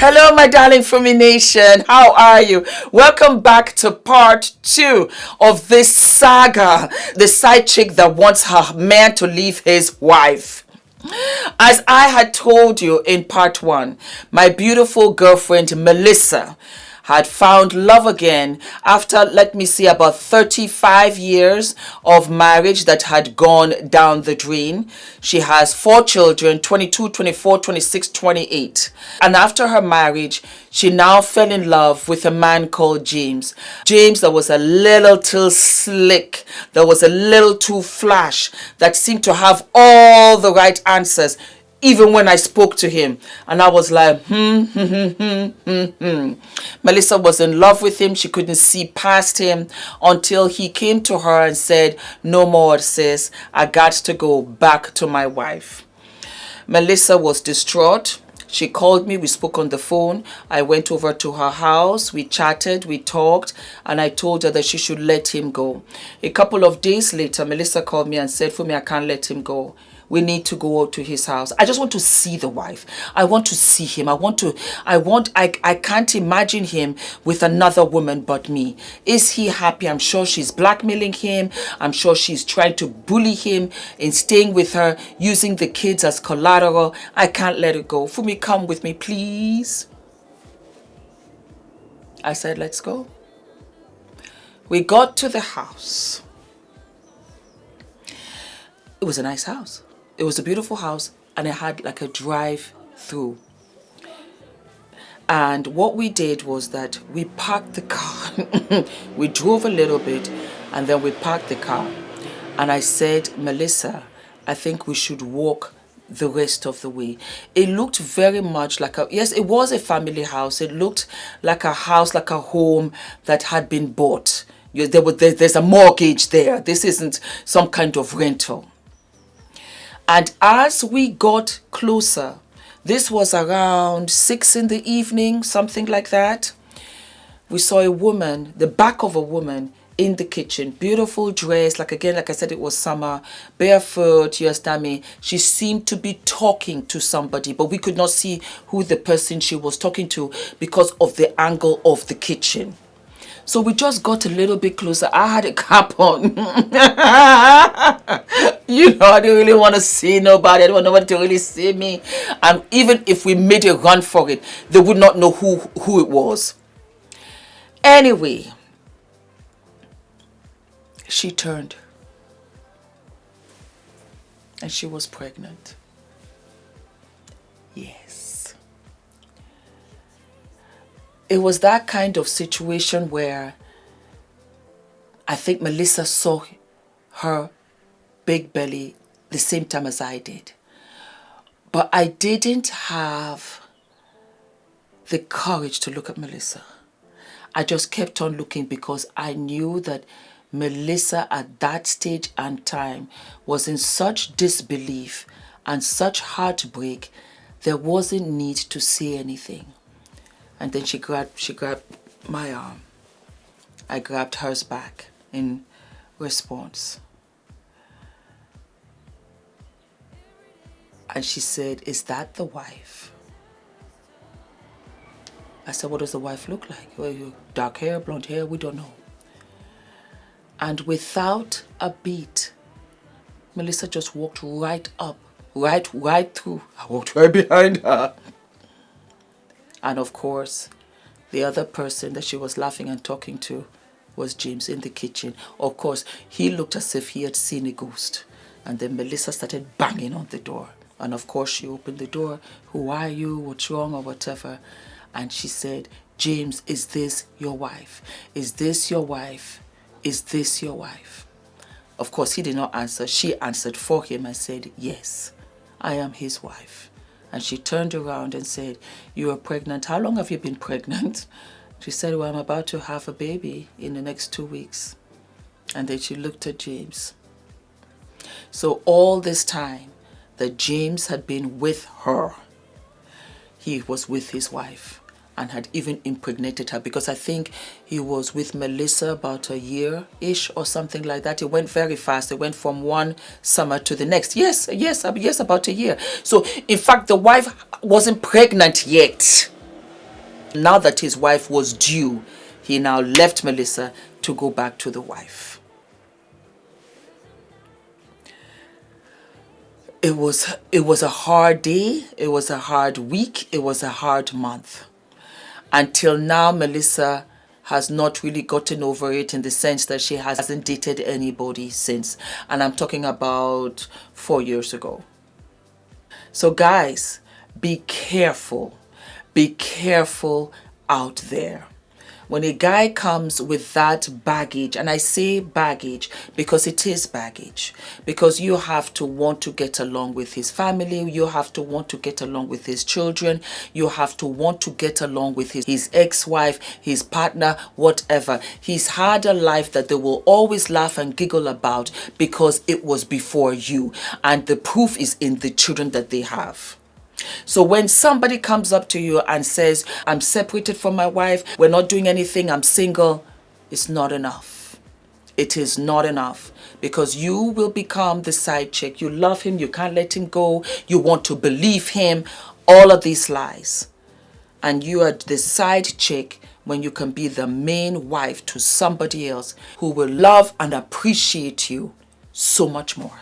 Hello, my darling Fumi Nation. How are you? Welcome back to part 2 of this saga. The side chick that wants her man to leave his wife. As I had told you in part 1, my beautiful girlfriend Melissa had found love again after, let me see, about 35 years of marriage that had gone down the drain. She has 4 children, 22, 24, 26, 28. And after her marriage, she now fell in love with a man called James. James that was a little too slick, that was a little too flash, that seemed to have all the right answers. Even when I spoke to him, and I was like, Melissa was in love with him. She couldn't see past him until he came to her and said, no more, sis. I got to go back to my wife. Melissa was distraught. She called me. We spoke on the phone. I went over to her house. We chatted. We talked. And I told her that she should let him go. A couple of days later, Melissa called me and said, Fumi, I can't let him go. We need to go to his house. I just want to see the wife. I want to see him. I can't imagine him with another woman but me. Is he happy? I'm sure she's blackmailing him. I'm sure she's trying to bully him in staying with her, using the kids as collateral. I can't let it go. Fumi, come with me, please. I said, let's go. We got to the house. It was a nice house. It was a beautiful house, and it had like a drive-through. And what we did was that we parked the car. We drove a little bit, and then we parked the car. And I said, Melissa, I think we should walk the rest of the way. It looked very much like yes, it was a family house. It looked like a house, like a home that had been bought. There's a mortgage there. This isn't some kind of rental. And as we got closer, this was around 6 in the evening, something like that, we saw a woman, the back of a woman in the kitchen, beautiful dress, like I said, it was summer, barefoot, you understand me? She seemed to be talking to somebody, but we could not see who the person she was talking to because of the angle of the kitchen. So we just got a little bit closer. I had a cap on. You know, I didn't really want to see nobody. I didn't want nobody to really see me. And even if we made a run for it, they would not know who it was. Anyway, she turned. And she was pregnant. Yes. It was that kind of situation where I think Melissa saw her big belly the same time as I did. But I didn't have the courage to look at Melissa. I just kept on looking because I knew that Melissa at that stage and time was in such disbelief and such heartbreak, there wasn't need to say anything. And then she grabbed my arm. I grabbed hers back in response. And she said, is that the wife? I said, what does the wife look like? Well, dark hair, blonde hair, we don't know. And without a beat, Melissa just walked right up, right through. I walked right behind her. And of course, the other person that she was laughing and talking to was James in the kitchen. Of course, he looked as if he had seen a ghost. And then Melissa started banging on the door. And of course, she opened the door. Who are you? What's wrong? Or whatever. And she said, James, is this your wife? Is this your wife? Is this your wife? Of course, he did not answer. She answered for him and said, yes, I am his wife. And she turned around and said, you are pregnant. How long have you been pregnant? She said, well, I'm about to have a baby in the next 2 weeks. And then she looked at James. So all this time that James had been with her, he was with his wife and had even impregnated her, because I think he was with Melissa about a year-ish or something like that. It went very fast. It went from one summer to the next. Yes, about a year. So in fact, the wife wasn't pregnant yet. Now that his wife was due, he now left Melissa to go back to the wife. It was a hard day, it was a hard week, it was a hard month. Until now, Melissa has not really gotten over it, in the sense that she hasn't dated anybody since. And I'm talking about 4 years ago. So guys, be careful. Be careful out there. When a guy comes with that baggage, and I say baggage because it is baggage, because you have to want to get along with his family, you have to want to get along with his children, you have to want to get along with his ex-wife, his partner, whatever. He's had a life that they will always laugh and giggle about because it was before you, and the proof is in the children that they have. So when somebody comes up to you and says, I'm separated from my wife, we're not doing anything, I'm single, it's not enough. It is not enough, because you will become the side chick. You love him, you can't let him go, you want to believe him, all of these lies. And you are the side chick when you can be the main wife to somebody else who will love and appreciate you so much more.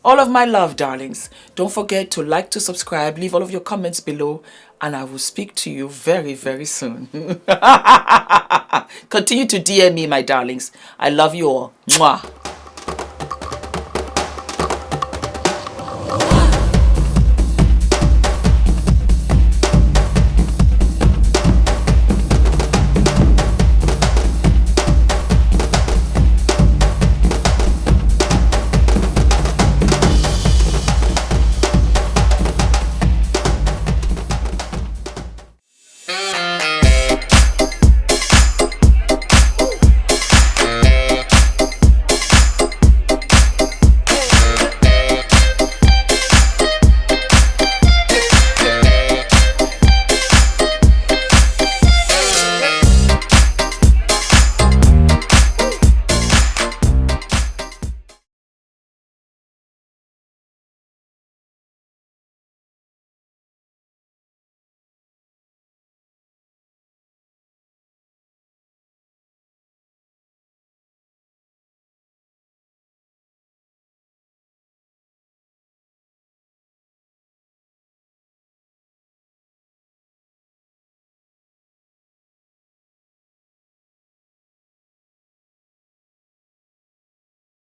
All of my love, darlings. Don't forget to like, to subscribe, leave all of your comments below, and I will speak to you very, very soon. Continue to DM me, my darlings. I love you all. Mwah.